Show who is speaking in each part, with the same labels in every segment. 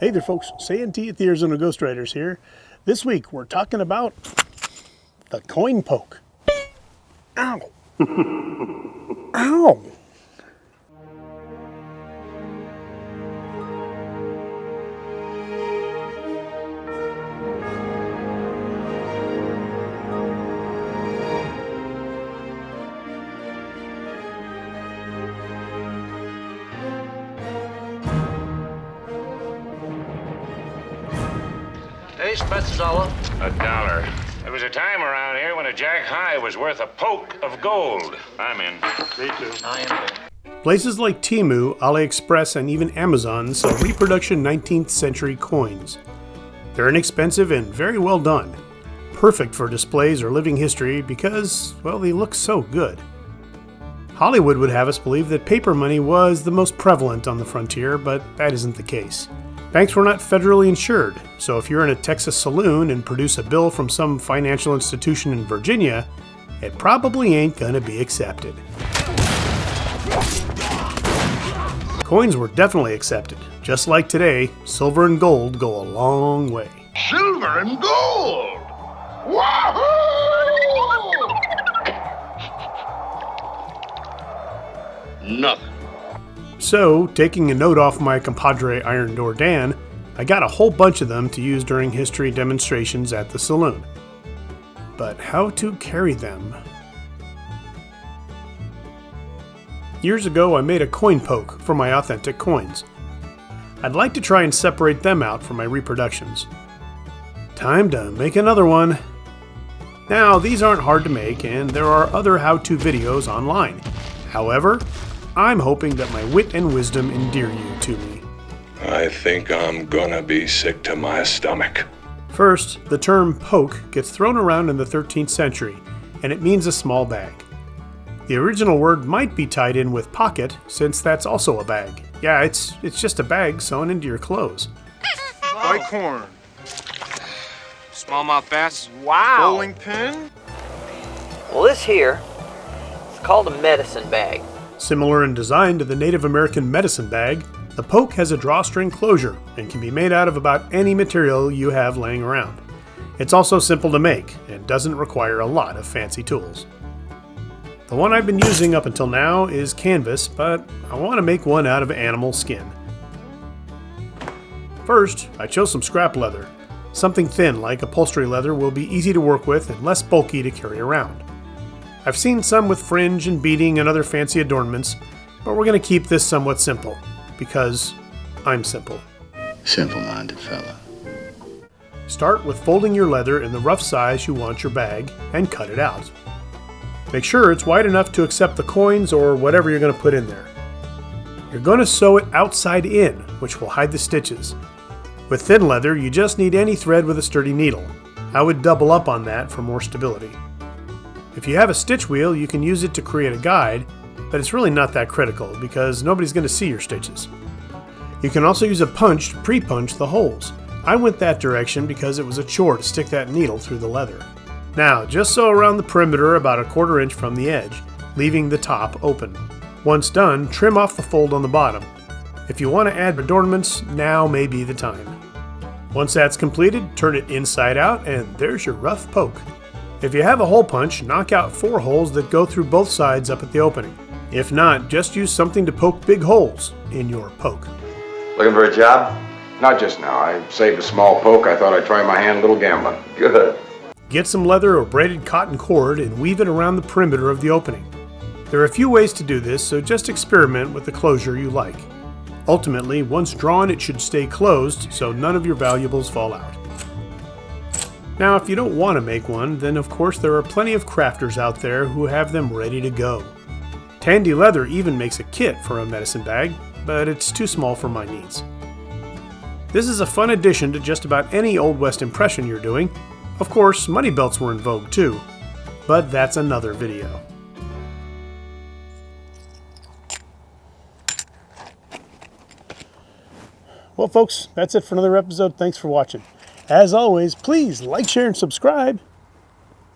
Speaker 1: Hey there folks, Santee at the Arizona Ghost Riders here. This week we're talking about the coin poke. Ow! Ow!
Speaker 2: Hey, Spetzala.
Speaker 3: $1. There was a time around here when a jack high was worth a poke of gold. I'm in.
Speaker 2: Me too. I am.
Speaker 1: Places like Temu, AliExpress, and even Amazon sell reproduction 19th century coins. They're inexpensive and very well done. Perfect for displays or living history because, well, they look so good. Hollywood would have us believe that paper money was the most prevalent on the frontier, but that isn't the case. Banks were not federally insured, so if you're in a Texas saloon and produce a bill from some financial institution in Virginia, it probably ain't gonna be accepted. Coins were definitely accepted. Just like today, silver and gold go a long way.
Speaker 4: Silver and gold! Wahoo! Nothing.
Speaker 1: So, taking a note off my compadre Iron Door Dan, I got a whole bunch of them to use during history demonstrations at the saloon. But how to carry them? Years ago, I made a coin poke for my authentic coins. I'd like to try and separate them out from my reproductions. Time to make another one. Now, these aren't hard to make, and there are other how-to videos online. However, I'm hoping that my wit and wisdom endear you to me.
Speaker 5: I think I'm gonna be sick to my stomach.
Speaker 1: First, the term poke gets thrown around in the 13th century, and it means a small bag. The original word might be tied in with pocket, since that's also a bag. Yeah, it's just a bag sewn into your clothes.
Speaker 6: White corn. Smallmouth bass.
Speaker 2: Wow.
Speaker 6: Bowling pin.
Speaker 2: Well, this here is called a medicine bag.
Speaker 1: Similar in design to the Native American medicine bag, the poke has a drawstring closure and can be made out of about any material you have laying around. It's also simple to make and doesn't require a lot of fancy tools. The one I've been using up until now is canvas, but I want to make one out of animal skin. First, I chose some scrap leather. Something thin like upholstery leather will be easy to work with and less bulky to carry around. I've seen some with fringe and beading and other fancy adornments, but we're going to keep this somewhat simple, because I'm simple.
Speaker 4: Simple-minded fella.
Speaker 1: Start with folding your leather in the rough size you want your bag and cut it out. Make sure it's wide enough to accept the coins or whatever you're going to put in there. You're going to sew it outside in, which will hide the stitches. With thin leather, you just need any thread with a sturdy needle. I would double up on that for more stability. If you have a stitch wheel, you can use it to create a guide, but it's really not that critical because nobody's going to see your stitches. You can also use a punch to pre-punch the holes. I went that direction because it was a chore to stick that needle through the leather. Now, just sew around the perimeter about a 1/4 inch from the edge, leaving the top open. Once done, trim off the fold on the bottom. If you want to add adornments, now may be the time. Once that's completed, turn it inside out and there's your rough poke. If you have a hole punch, knock out 4 holes that go through both sides up at the opening. If not, just use something to poke big holes in your poke.
Speaker 7: Looking for a job? Not just now. I saved a small poke. I thought I'd try my hand a little gambling. Good.
Speaker 1: Get some leather or braided cotton cord and weave it around the perimeter of the opening. There are a few ways to do this, so just experiment with the closure you like. Ultimately, once drawn, it should stay closed so none of your valuables fall out. Now, if you don't want to make one, then of course there are plenty of crafters out there who have them ready to go. Tandy Leather even makes a kit for a medicine bag, but it's too small for my needs. This is a fun addition to just about any Old West impression you're doing. Of course, money belts were in vogue too, but that's another video. Well folks, that's it for another episode. Thanks for watching. As always, please like, share, and subscribe,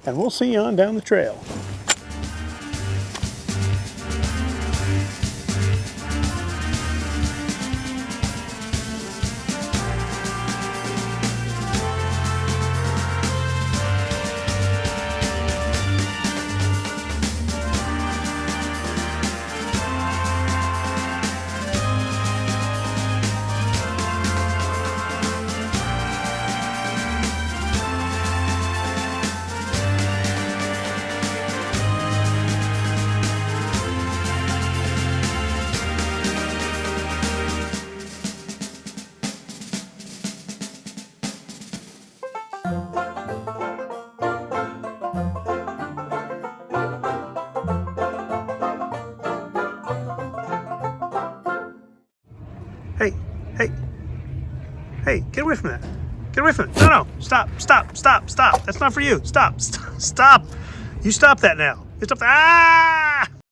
Speaker 1: and we'll see you on down the trail. Hey. Hey, get away from that. Get away from it. No, no. Stop, stop, stop, stop. That's not for you. Stop, stop, stop. You stop that now. You stop that. Ah!